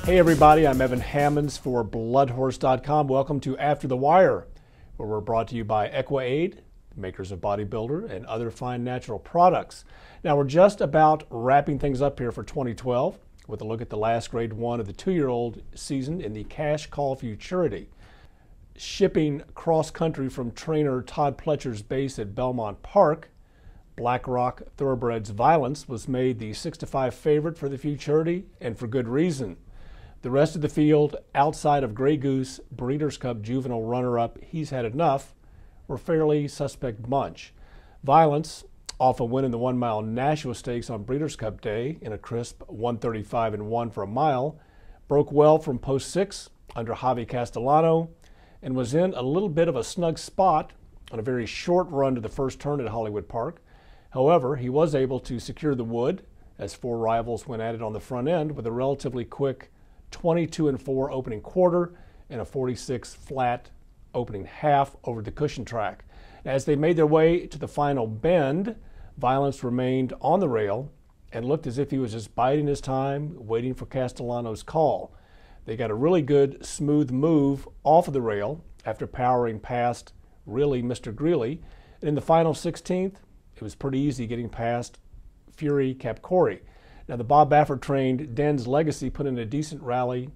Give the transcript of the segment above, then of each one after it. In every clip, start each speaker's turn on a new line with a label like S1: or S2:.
S1: Hey everybody, I'm Evan Hammonds for Bloodhorse.com. Welcome to After the Wire, where we're brought to you by EquiAid, makers of Bodybuilder and other fine natural products. Now we're just about wrapping things up here for 2012 with a look at the last grade one of the 2-year-old season in the CashCall Futurity. Shipping cross-country from trainer Todd Pletcher's base at Belmont Park, Black Rock Thoroughbred's Violence was made the 6-5 favorite for the Futurity, and for good reason. The rest of the field, outside of Grey Goose, Breeders' Cup juvenile runner-up He's Had Enough, were fairly suspect bunch. Violence, off a win in the 1-mile Nashua Stakes on Breeders' Cup Day in a crisp 1:35.1 for a mile, broke well from post 6 under Javi Castellano, and was in a little bit of a snug spot on a very short run to the first turn at Hollywood Park. However, he was able to secure the wood as 4 rivals went at it on the front end with a relatively quick 22-4 opening quarter and a 46 flat opening half over the cushion track. As they made their way to the final bend, Violence remained on the rail and looked as if he was just biding his time, waiting for Castellano's call. They got a really good, smooth move off of the rail after powering past really Mr. Greeley. And in the final 16th, it was pretty easy getting past Fury Capcorey. Now, the Bob Baffert-trained Den's Legacy put in a decent rally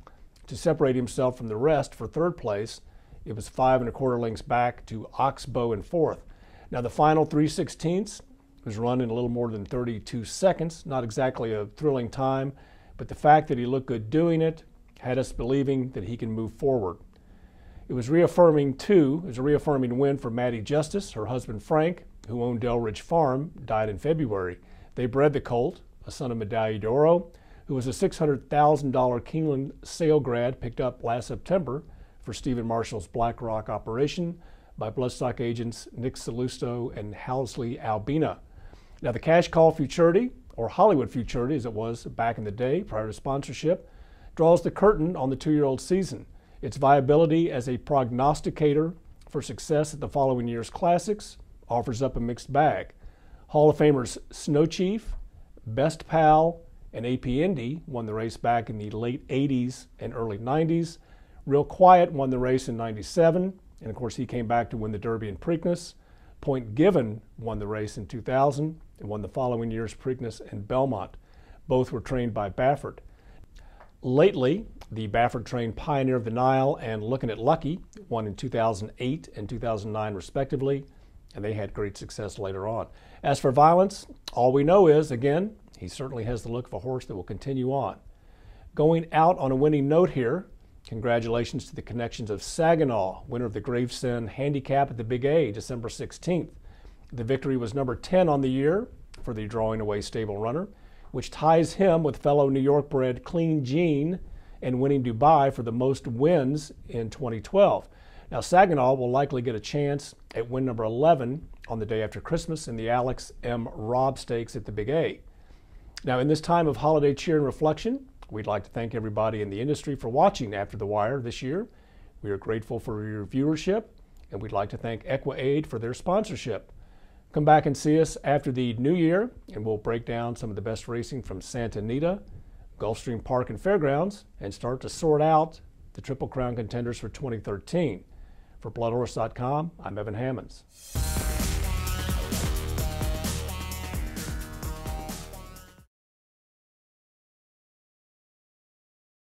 S1: to separate himself from the rest for third place. It was 5 1/4 lengths back to Oxbow in fourth. Now, the final 3/16 was run in a little more than 32 seconds. Not exactly a thrilling time, but the fact that he looked good doing it had us believing that he can move forward. It was reaffirming, too. It was a reaffirming win for Maddie Justice. Her husband, Frank, who owned Delridge Farm, died in February. They bred the colt, a son of Medaglia d'Oro, who was a $600,000 Keeneland sale grad picked up last September for Stephen Marshall's Black Rock operation by bloodstock agents Nick Salusto and Housley Albina. Now, the CashCall Futurity, or Hollywood Futurity as it was back in the day prior to sponsorship, draws the curtain on the 2-year-old season. Its viability as a prognosticator for success at the following year's classics offers up a mixed bag. Hall of Famers Snow Chief, Best Pal, and AP Indy won the race back in the late 80s and early 90s. Real Quiet won the race in 97, and of course he came back to win the Derby and Preakness. Point Given won the race in 2000 and won the following year's Preakness and Belmont. Both were trained by Baffert. Lately, the Baffert-trained Pioneer of the Nile and Lookin' at Lucky won in 2008 and 2009 respectively, and they had great success later on. As for Violence, all we know is, again, he certainly has the look of a horse that will continue on. Going out on a winning note here, congratulations to the connections of Saginaw, winner of the Gravesend Handicap at the Big A, December 16th. The victory was number 10 on the year for the Drawing Away stable runner, which ties him with fellow New York-bred Clean Jean and Winning Dubai for the most wins in 2012. Now, Saginaw will likely get a chance at win number 11 on the day after Christmas in the Alex M. Robb Stakes at the Big A. Now, in this time of holiday cheer and reflection, we'd like to thank everybody in the industry for watching After the Wire this year. We are grateful for your viewership, and we'd like to thank EquiAid for their sponsorship. Come back and see us after the new year, and we'll break down some of the best racing from Santa Anita, Gulfstream Park and Fairgrounds, and start to sort out the Triple Crown contenders for 2013. For Bloodhorse.com, I'm Evan Hammonds.